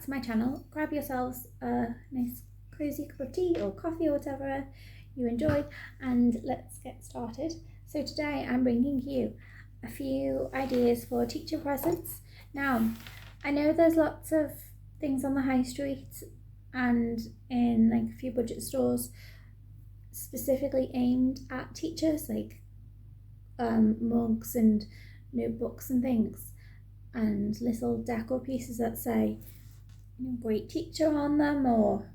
to my channel. Grab yourselves a nice cozy cup of tea or coffee or whatever you enjoy, and let's get started. So today I'm bringing you a few ideas for teacher presents. Now, I know there's lots of things on the high street and in like a few budget stores specifically aimed at teachers, like mugs and notebooks and things, and little decor pieces that say, you know, great teacher on them, or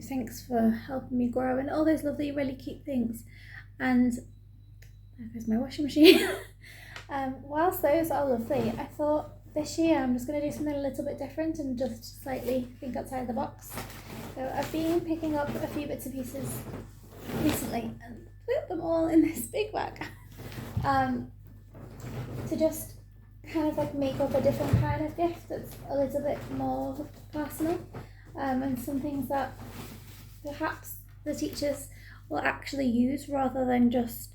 thanks for helping me grow, and all those lovely, really cute things. And there goes my washing machine. Whilst those are lovely, I thought this year I'm just going to do something a little bit different and just slightly think outside the box. So I've been picking up a few bits and pieces recently and put them all in this big bag to just kind of like make up a different kind of gift that's a little bit more personal, and some things that perhaps the teachers will actually use rather than just,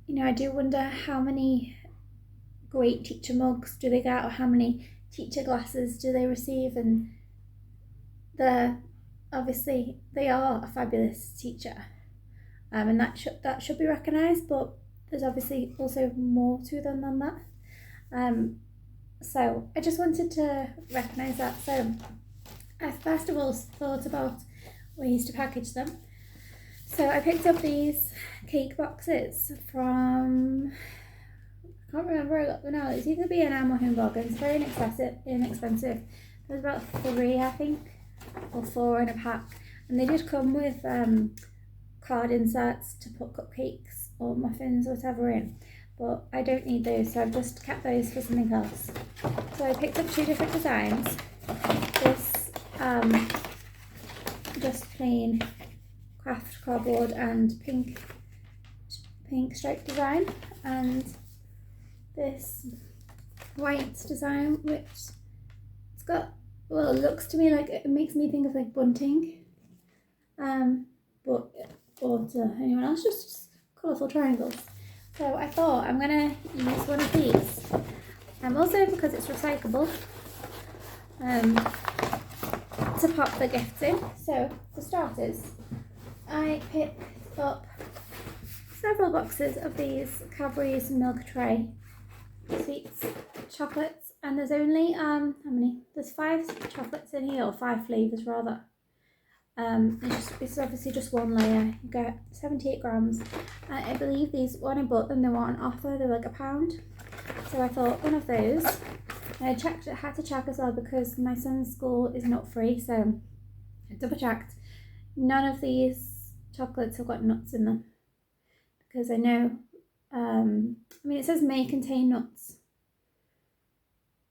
you know, I do wonder how many great teacher mugs do they get, or how many teacher glasses do they receive, and obviously they are a fabulous teacher, and that should be recognised, but there's obviously also more to them than that. So I just wanted to recognise that. So I first of all thought about ways to package them. So I picked up these cake boxes from, I can't remember where I got them now. It's either B&M or Home Bargains. It's very inexpensive. There's about 3, I think, or 4 in a pack, and they did come with card inserts to put cupcakes or muffins or whatever in, but I don't need those, so I've just kept those for something else. So I picked up 2 different designs. This just plain craft cardboard and pink striped design, and this white design, which it's got, well, it looks to me like, it makes me think of like bunting, but or to anyone else, just colourful triangles. So I thought I'm gonna use one of these, also because it's recyclable, to pop the gifts in. So for starters, I picked up several boxes of these Cadbury's Milk Tray sweets, chocolates, and there's only how many? There's 5 chocolates in here, or 5 flavours rather. It's obviously just one layer. You get 78 grams. I believe these, when I bought them, they were on offer. They were like £1. So I thought one of those. And I had to check as well because my son's school is not free, so I double checked. None of these chocolates have got nuts in them, because I know, I mean, it says may contain nuts,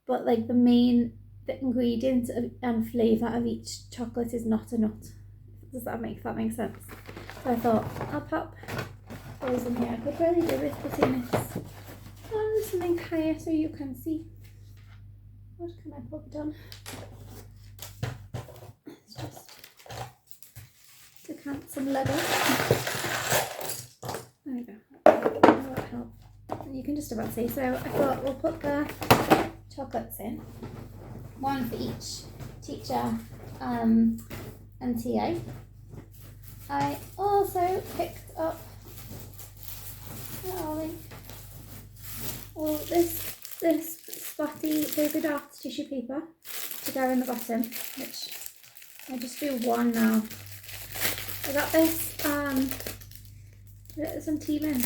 but like the ingredient and flavour of each chocolate is not a nut. Does that make sense? So I thought I'll pop those in here. I could really do with putting this on something higher so you can see. What can I put it on? It's just to count some Lego. There we go. That help. You can just about see. So I thought we'll put the chocolates in, one for each teacher and TA. I also picked up this spotty polka dot tissue paper to go in the bottom, which I just do one now. I got this some tea bin.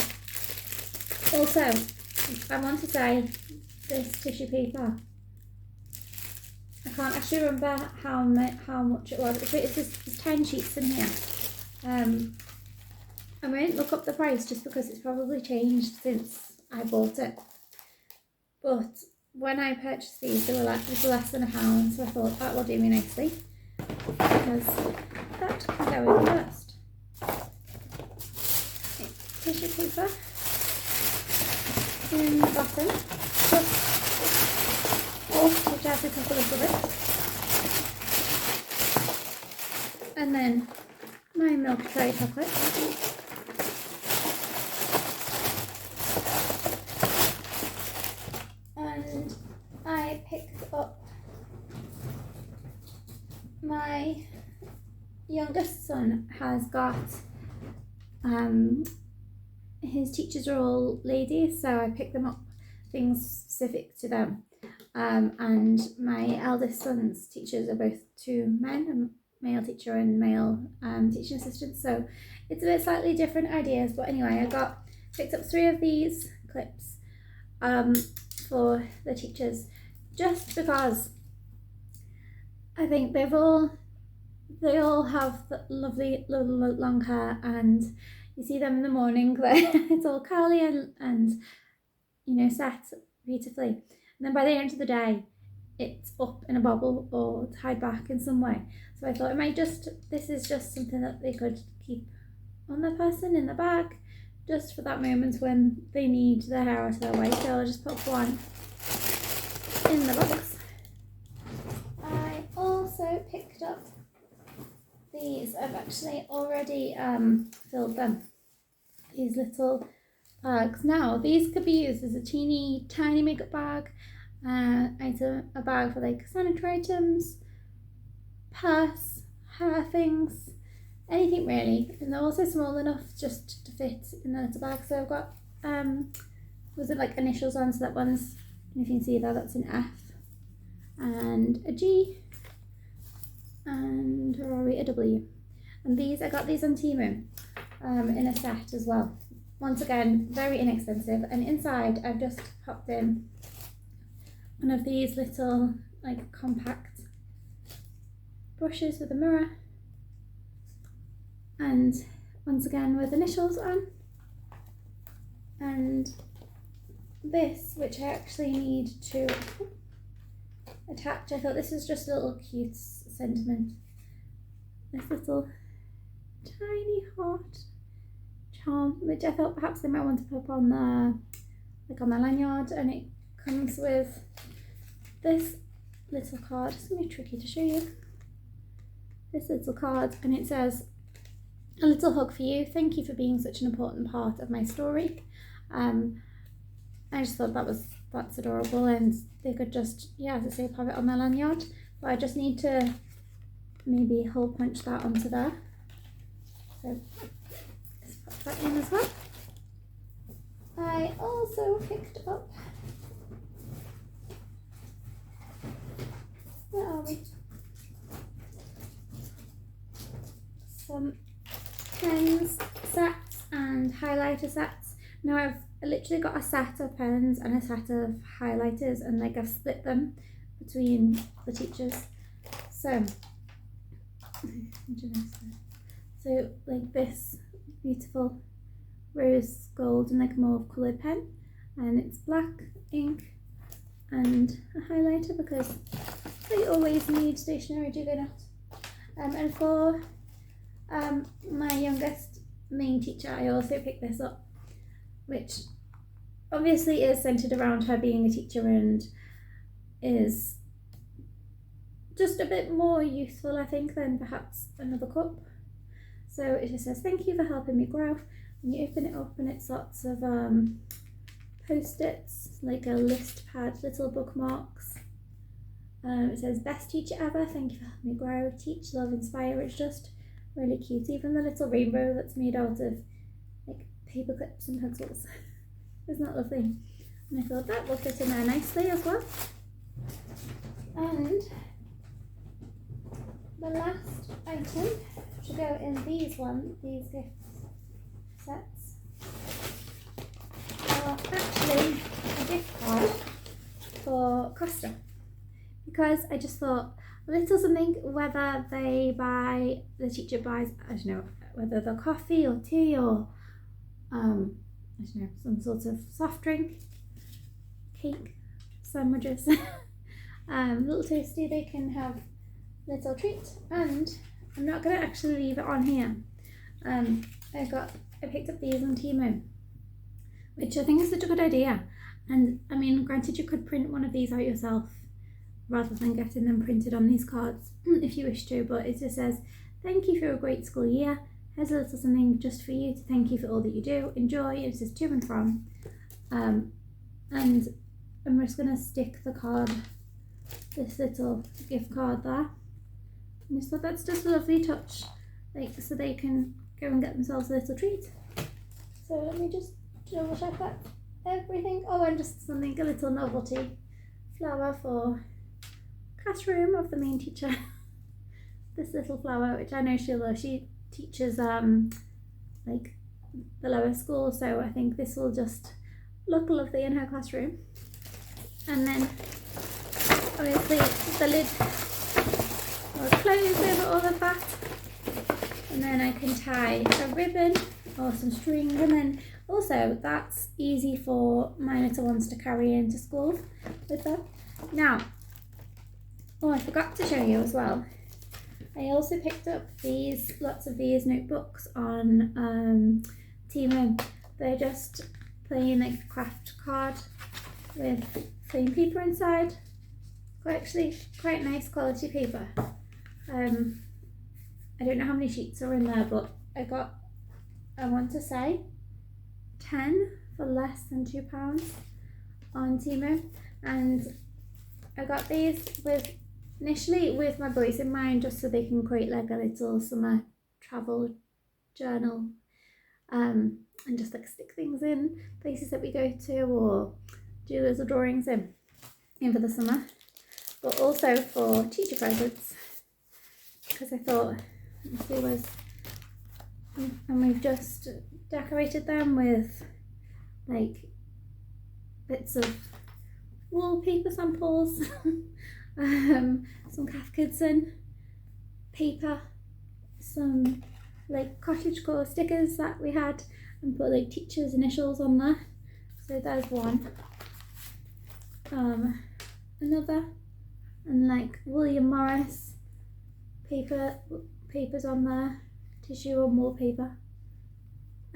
Also, I want to say this tissue paper, I can't actually remember how much it was. There's 10 sheets in here. I won't look up the price just because it's probably changed since I bought it. But when I purchased these, they were less than £1, so I thought that will do me nicely, because that can go in first. Okay, tissue paper in the bottom, just to jazz it up a little bit. And then my Milk Tray chocolate. And I picked up my youngest son has got his teachers are all ladies, so I picked them up things specific to them. And my eldest son's teachers are both two men, a male teacher and male teaching assistant, so it's a bit slightly different ideas. But anyway, I picked up 3 of these clips for the teachers, just because I think they all have the lovely long hair, and you see them in the morning it's all curly and you know, set beautifully, and then by the end of the day it's up in a bobble or tied back in some way. So I thought this is just something that they could keep on their person in the bag, just for that moment when they need their hair out of their way. So I'll just put one in the box. I also picked up these. I've actually already filled them, these little bags. Now these could be used as a teeny tiny makeup bag, a bag for like sanitary items, purse, hair things, anything really. And they're also small enough just to fit in the little bag. So I've got was it like initials on, so that one's, if you can see there, that's an F and a G and a W. And these, I got these on Temu in a set as well. Once again, very inexpensive. And inside I've just popped in one of these little like compact brushes with a mirror, and once again with initials on, and this, which I actually need to attach. I thought this was just a little cute sentiment, this little tiny heart charm, which I thought perhaps they might want to put on the lanyard. And it comes with this little card. It's gonna be tricky to show you. This little card, and it says, "A little hug for you. Thank you for being such an important part of my story." I just thought that's adorable, and they could just, yeah, as I say, have it on their lanyard. But I just need to maybe hole punch that onto there. So let's pop that in as well. I also picked up, where are we? Some pens sets and highlighter sets. Now I've literally got a set of pens and a set of highlighters, and like I've split them between the teachers. So like this beautiful rose gold and like mauve coloured pen, and it's black ink and a highlighter because I always need stationery to go out. And for my youngest main teacher, I also picked this up, which obviously is centered around her being a teacher and is just a bit more useful, I think, than perhaps another cup. So it just says, "Thank you for helping me grow." And you open it up and it's lots of post-its, like a list pad, little bookmarks. It says, "Best teacher ever, thank you for helping me grow, teach, love, inspire." It's just really cute. Even the little rainbow that's made out of like paper clips and pencils. Isn't that lovely? And I thought that will fit in there nicely as well. And the last item to go in these gift sets are actually a gift card for Costa, because I just thought a little something, whether the teacher buys, I don't know, whether they're coffee or tea or I don't know, some sort of soft drink, cake, sandwiches, little toasty, they can have little treat. And I'm not going to actually leave it on here. I picked up these on Temu, which I think is such a good idea. And I mean, granted, you could print one of these out yourself rather than getting them printed on these cards if you wish to, but it just says, "Thank you for a great school year. Here's a little something just for you to thank you for all that you do. Enjoy." It says "to and from." And I'm just going to stick the card, this little gift card there. I just thought that's just a lovely touch, like so they can go and get themselves a little treat. So let me just double check that everything. Oh, and just something, a little novelty flower for classroom of the main teacher. This little flower, which I know she'll love. She teaches like the lower school, so I think this will just look lovely in her classroom. And then obviously the lid will close over all of that, and then I can tie a ribbon or some string, and then also that's easy for my little ones to carry into school with them. Now, oh, I forgot to show you as well, I also picked up lots of these notebooks on Temu. They're just plain like craft card with plain paper inside. Actually quite nice quality paper. I don't know how many sheets are in there, but I want to say 10 for less than £2 on Temu, and I got these initially with my boys in mind, just so they can create like a little summer travel journal, and just like stick things in places that we go to or do little drawings in for the summer, but also for teacher presents, because I thought, let's see, and we've just decorated them with like bits of wallpaper samples, some Cath Kidston paper, some like cottagecore stickers that we had, and put like teachers' initials on there. So there's one. Another, and like William Morris papers on there, tissue and wallpaper.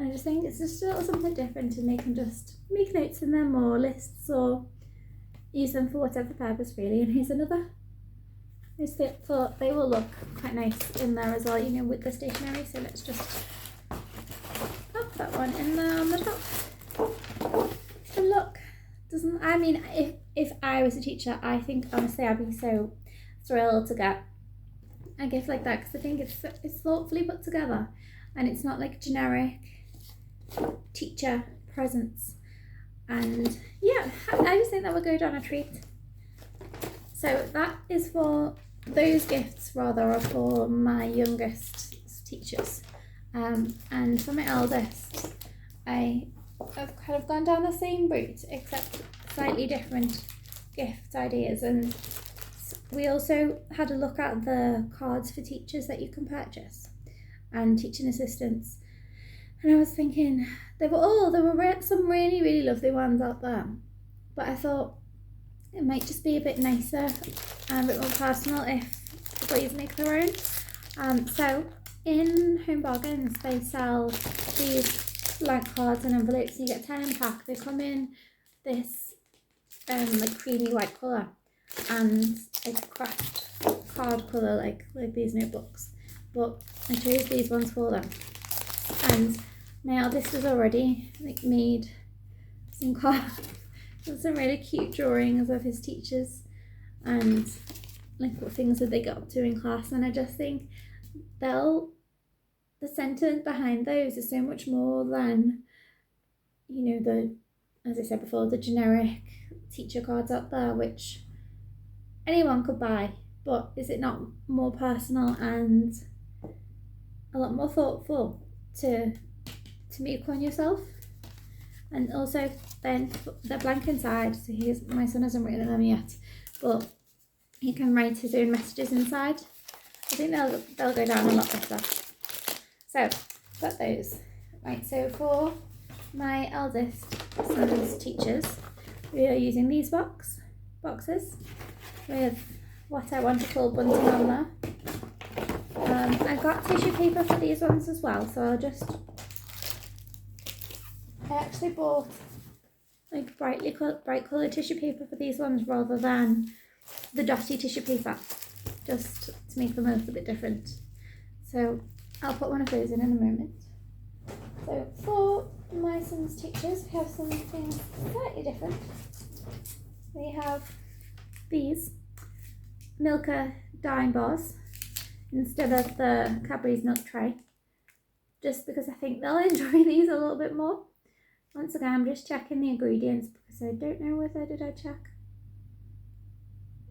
I just think it's just a little something different, and they can just make notes in them or lists or use them for whatever purpose really. And here's another. I just thought they will look quite nice in there as well, you know, with the stationery. So let's just pop that one in there on the top. So look, I mean, if I was a teacher, I think honestly I'd be so thrilled to get a gift like that, because I think it's thoughtfully put together, and it's not like generic teacher presents. And yeah, I just think that would go down a treat. So that is for those gifts, rather, are for my youngest teachers, and for my eldest I've kind of gone down the same route, except slightly different gift ideas. And we also had a look at the cards for teachers that you can purchase and teaching assistants, and I was thinking there were some really, really lovely ones out there, but I thought it might just be a bit nicer and a bit more personal if the boys make their own. So in Home Bargains they sell these blank cards and envelopes, and you get 10 in a pack. They come in this like creamy white colour and a craft card colour, like these notebooks, but I chose these ones for them. And my eldest has already like made some cards with some really cute drawings of his teachers and like what things that they get up to in class, and I just think the sentiment behind those is so much more than, you know, as I said before, the generic teacher cards out there, which anyone could buy, but is it not more personal and a lot more thoughtful to make one yourself? And also then they're blank inside, so my son hasn't written them yet, but he can write his own messages inside. I think they'll go down a lot better. So got those. Right, so for my eldest son's teachers, we are using these boxes with what I want to call bunting on there. I got tissue paper for these ones as well, so I actually bought like bright coloured tissue paper for these ones rather than the dotty tissue paper, just to make them a little bit different. So I'll put one of those in a moment. So for my son's teachers, we have something slightly different. We have these Milka dime bars instead of the Cadbury's milk tray, just because I think they'll enjoy these a little bit more. Once again, I'm just checking the ingredients because I don't know whether did I check.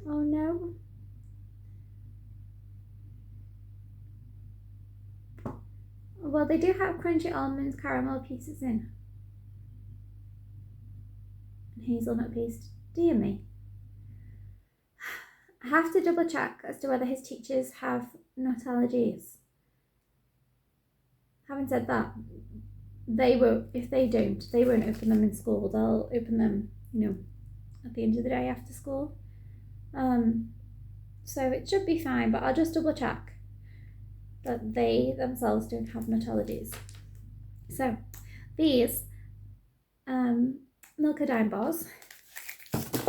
Oh no. Well, they do have crunchy almonds, caramel pieces in. And hazelnut paste. Dear me. I have to double check as to whether his teachers have nut allergies. Having said that, they won't, if they don't, they won't open them in school. They'll open them, you know, at the end of the day after school. So it should be fine, but I'll just double check that they themselves don't have nut allergies. So these Milkadine bars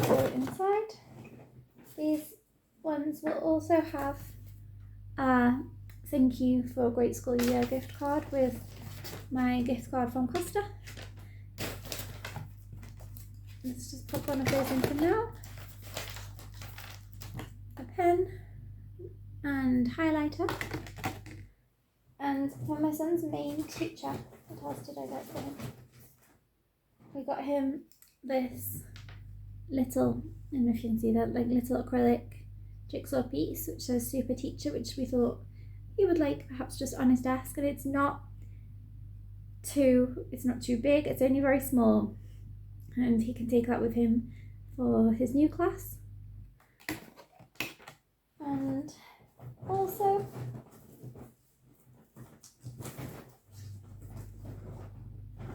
go inside. These ones will also have a thank you for a great school year gift card with my gift card from Costa. Let's just pop one of those in for now. A pen and highlighter. And for my son's main teacher, what else did I get for him? We got him this little, I don't know if you can see that, like little acrylic jigsaw piece which says Super Teacher, which we thought he would like perhaps just on his desk, and it's not too big, it's only very small, and he can take that with him for his new class. And also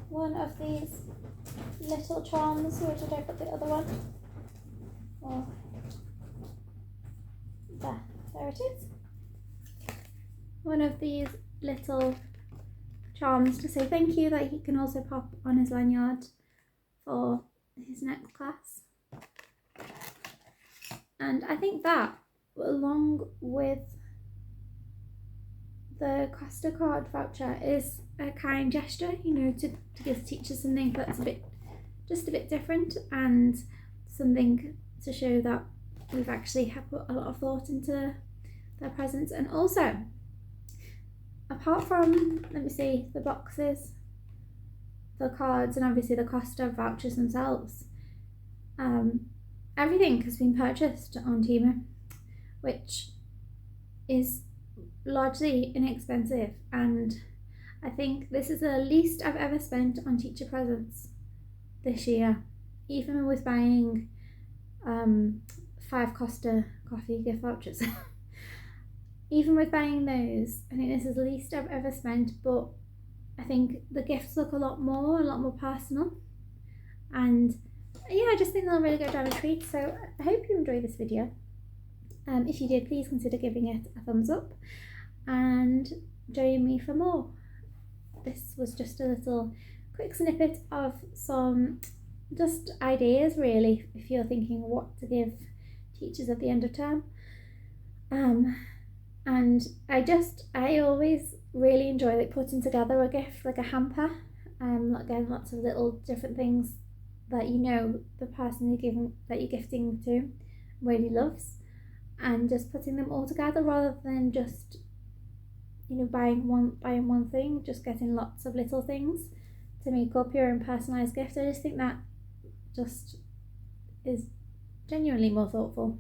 one of these little charms. Where did I put the other one? Oh, there it is. One of these little charms to say thank you that he can also pop on his lanyard for his next class. And I think that, along with the Costa card voucher, is a kind gesture, you know, to give teachers something that's just a bit different, and something to show that we've actually put a lot of thought into their presents. And also, apart from, let me see, the boxes, the cards, and obviously the Costa vouchers themselves, everything has been purchased on Temu, which is largely inexpensive, and I think this is the least I've ever spent on teacher presents this year, even with buying 5 Costa coffee gift vouchers. Even with buying those, I think this is the least I've ever spent, but I think the gifts look a lot more personal, and yeah, I just think they'll really go down a treat. So I hope you enjoyed this video. If you did, please consider giving it a thumbs up and join me for more. This was just a little quick snippet of some just ideas, really, if you're thinking what to give teachers at the end of term. And I always really enjoy like putting together a gift, like a hamper, again, lots of little different things that you know the person that you're gifting to really loves, and just putting them all together rather than just, you know, buying one thing, just getting lots of little things to make up your own personalised gift. I just think that just is genuinely more thoughtful.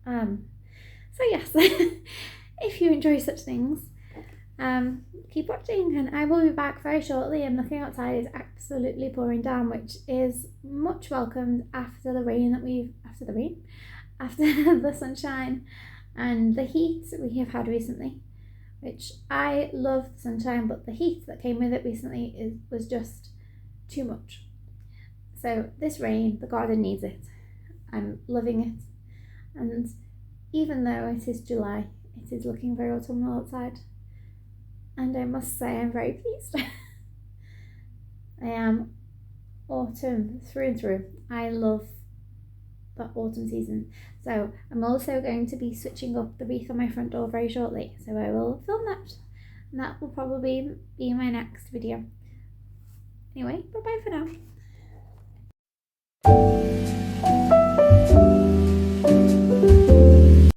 So yes, if you enjoy such things, keep watching, and I will be back very shortly. I'm looking outside, it's absolutely pouring down, which is much welcomed after the sunshine and the heat we have had recently, which I love the sunshine, but the heat that came with it recently was just too much. So this rain, the garden needs it. I'm loving it, and even though it is July, it is looking very autumnal outside, and I must say I'm very pleased. I am autumn through and through. I love the autumn season. So I'm also going to be switching up the wreath on my front door very shortly, so I will film that, and that will probably be my next video. Anyway, bye bye for now.